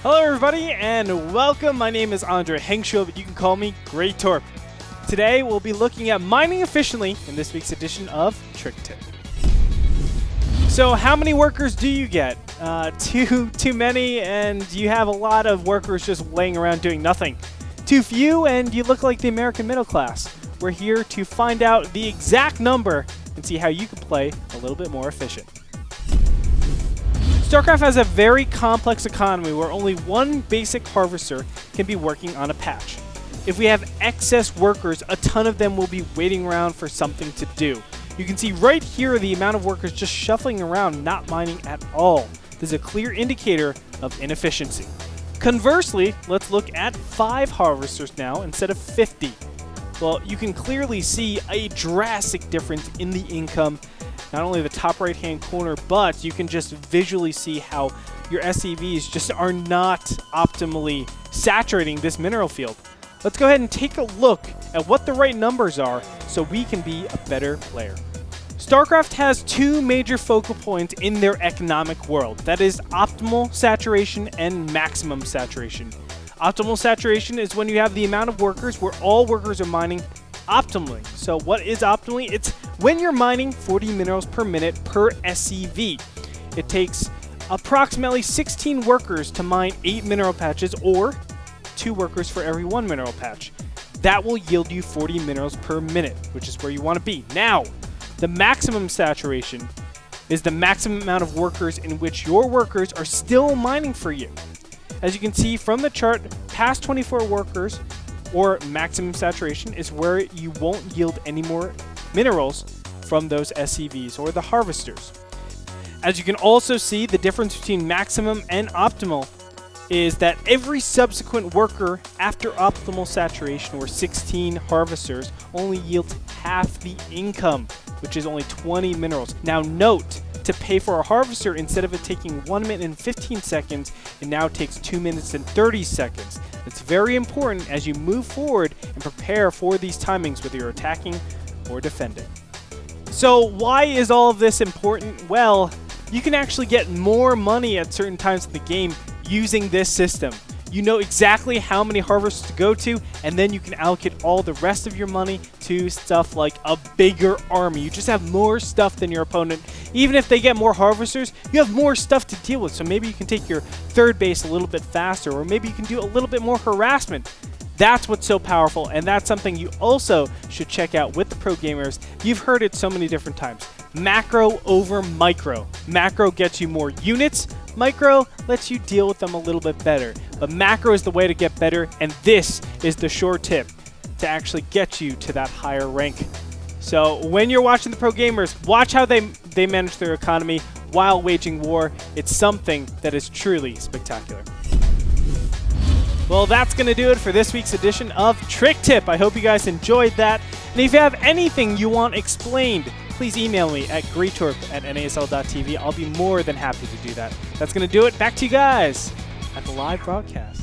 Hello everybody and welcome. My name is Andre Hengschuh, but you can call me Gretorp. Today we'll be looking at mining efficiently in this week's edition of Trick Tip. So how many workers do you get? Too many, and you have a lot of workers just laying around doing nothing. Too few, and you look like the American middle class. We're here to find out the exact number and see how you can play a little bit more efficient. StarCraft has a very complex economy where only one basic harvester can be working on a patch. If we have excess workers, a ton of them will be waiting around for something to do. You can see right here the amount of workers just shuffling around, not mining at all. This is a clear indicator of inefficiency. Conversely, let's look at 5 harvesters now instead of 50. Well, you can clearly see a drastic difference in the income. Not only the top right hand corner, but you can just visually see how your SCVs just are not optimally saturating this mineral field. Let's go ahead and take a look at what the right numbers are so we can be a better player. StarCraft has 2 major focal points in their economic world. That is optimal saturation and maximum saturation. Optimal saturation is when you have the amount of workers where all workers are mining optimally. So what is optimally? It's when you're mining 40 minerals per minute per SCV. It takes approximately 16 workers to mine 8 mineral patches, or 2 workers for every 1 mineral patch. That will yield you 40 minerals per minute, which is where you want to be. Now, the maximum saturation is the maximum amount of workers in which your workers are still mining for you. As you can see from the chart, past 24 workers or maximum saturation is where you won't yield any more minerals from those SCVs or the harvesters. As you can also see, the difference between maximum and optimal is that every subsequent worker after optimal saturation, or 16 harvesters, only yields half the income, which is only 20 minerals. Now note, to pay for a harvester, instead of it taking 1 minute and 15 seconds, it now takes 2 minutes and 30 seconds. It's very important as you move forward and prepare for these timings, whether you're attacking or defending. So why is all of this important? Well, you can actually get more money at certain times of the game using this system. You know exactly how many harvests to go to, and then you can allocate all the rest of your money to stuff like a bigger army. You just have more stuff than your opponent. Even if they get more harvesters, you have more stuff to deal with. So maybe you can take your third base a little bit faster, or maybe you can do a little bit more harassment. That's what's so powerful, and that's something you also should check out with the pro gamers. You've heard it so many different times. Macro over micro. Macro gets you more units. Micro lets you deal with them a little bit better. But macro is the way to get better, and this is the short tip to actually get you to that higher rank. So when you're watching the pro gamers, watch how they manage their economy while waging war. It's something that is truly spectacular. Well, that's going to do it for this week's edition of Trick Tip. I hope you guys enjoyed that. And if you have anything you want explained, please email me at gretorp@nasl.tv. I'll be more than happy to do that. That's going to do it. Back to you guys at the live broadcast.